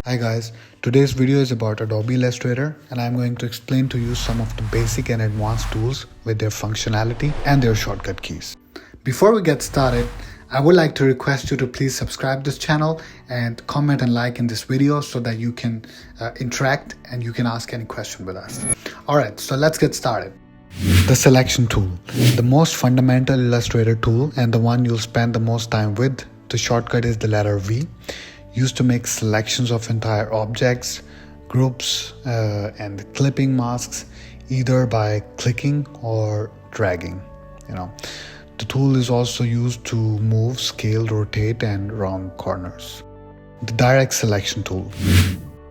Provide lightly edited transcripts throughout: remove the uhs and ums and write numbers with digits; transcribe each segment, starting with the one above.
Hi guys, today's video is about Adobe Illustrator and I'm going to explain to you some of the basic and advanced tools with their functionality and their shortcut keys. Before we get started, I would like to request you to please subscribe this channel and comment and like in this video so that you can interact and you can ask any question with us. Alright, so let's get started. The selection tool, the most fundamental Illustrator tool and the one you'll spend the most time with. The shortcut is the letter V, used to make selections of entire objects, groups, and clipping masks either by clicking or dragging. The tool is also used to move, scale, rotate, and round corners. The direct selection tool.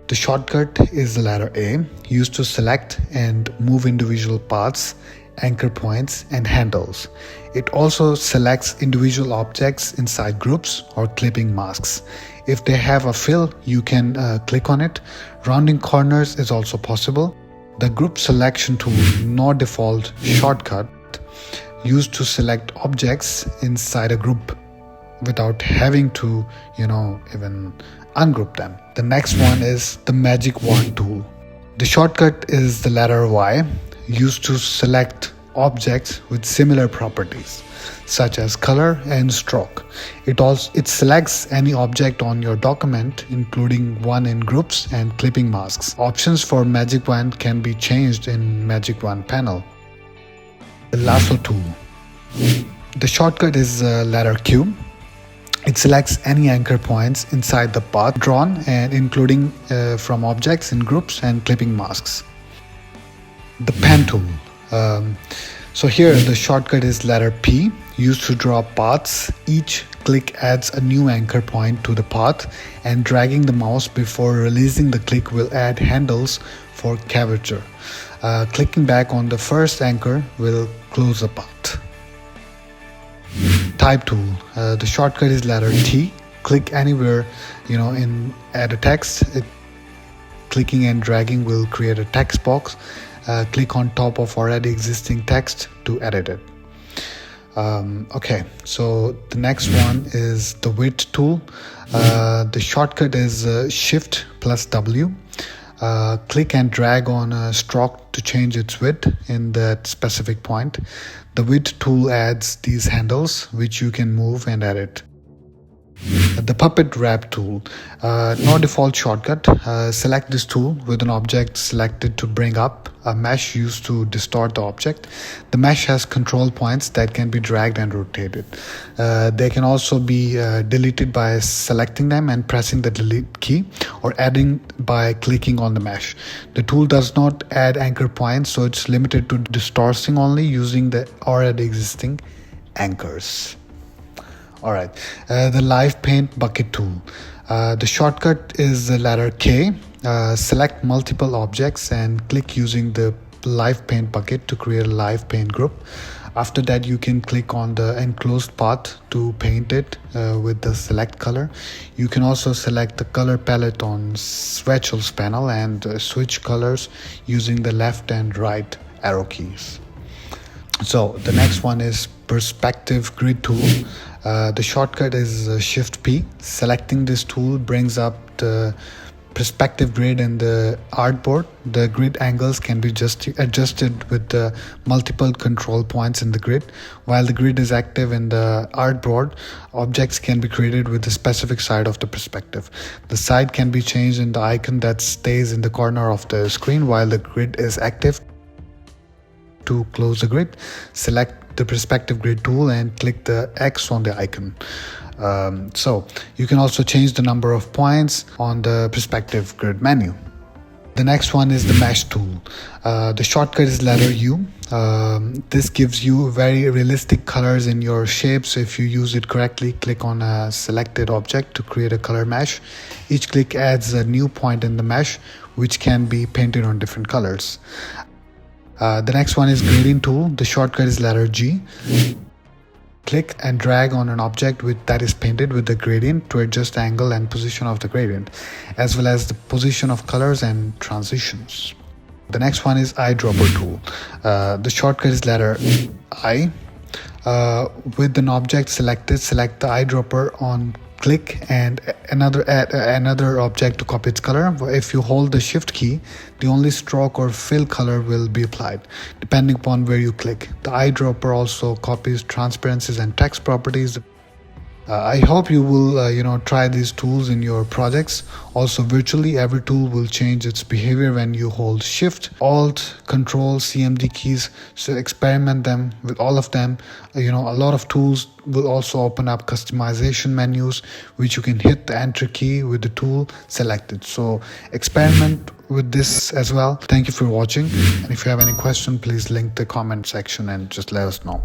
The shortcut is the letter A, used to select and move individual parts, anchor points, and handles. It also selects individual objects inside groups or clipping masks. If they have a fill, you can click on it. Rounding corners is also possible. The group selection tool, no default shortcut, used to select objects inside a group without having to, even ungroup them. The next one is the magic wand tool. The shortcut is the letter Y, used to select objects with similar properties such as color and stroke. It selects any object on your document, including one in groups and clipping masks. Options for magic wand can be changed in magic wand panel. The lasso tool. The shortcut is letter Q. It selects any anchor points inside the path drawn and including from objects in groups and clipping masks. The pen tool. So here the shortcut is letter P, used to draw paths. Each click adds a new anchor point to the path, and dragging the mouse before releasing the click will add handles for curvature. Clicking back on the first anchor will close the path. Type tool. The shortcut is letter T. Click anywhere add a text. Clicking and dragging will create a text box. Click on top of already existing text to edit it. Okay, so the next one is the width tool. The shortcut is Shift plus W. Click and drag on a stroke to change its width in that specific point. The width tool adds these handles which you can move and edit. The puppet wrap tool. No default shortcut. Select this tool with an object selected to bring up a mesh used to distort the object. The mesh has control points that can be dragged and rotated. They can also be deleted by selecting them and pressing the delete key, or adding by clicking on the mesh. The tool does not add anchor points, so it's limited to distorting only using the already existing anchors. Alright, the live paint bucket tool. The shortcut is the letter K. Select multiple objects and click using the live paint bucket to create a live paint group. After that, you can click on the enclosed path to paint it with the select color. You can also select the color palette on Swatches panel and switch colors using the left and right arrow keys. So the next one is perspective grid tool. The shortcut is Shift P. Selecting this tool brings up the perspective grid in the artboard. The grid angles can be adjusted with the multiple control points in the grid. While the grid is active in the artboard, objects can be created with the specific side of the perspective. The side can be changed in the icon that stays in the corner of the screen while the grid is active. To close the grid, select the perspective grid tool and click the X on the icon. So you can also change the number of points on the perspective grid menu. The next one is the mesh tool. The shortcut is letter U. This gives you very realistic colors in your shapes. If you use it correctly, click on a selected object to create a color mesh. Each click adds a new point in the mesh, which can be painted on different colors. The next one is gradient tool. The shortcut is letter G. Click and drag on an object that is painted with the gradient to adjust the angle and position of the gradient, as well as the position of colors and transitions. The next one is eyedropper tool. The shortcut is letter I. With an object selected, select the eyedropper on click and add another object to copy its color. If you hold the shift key, the only stroke or fill color will be applied depending upon where you click. The eyedropper also copies transparencies and text properties. I hope you will try these tools in your projects. Also, virtually every tool will change its behavior when you hold shift, alt, control, cmd keys. So experiment them with all of them. A lot of tools will also open up customization menus, which you can hit the enter key with the tool selected. So experiment with this as well. Thank you for watching, and if you have any question, please link the comment section and just let us know.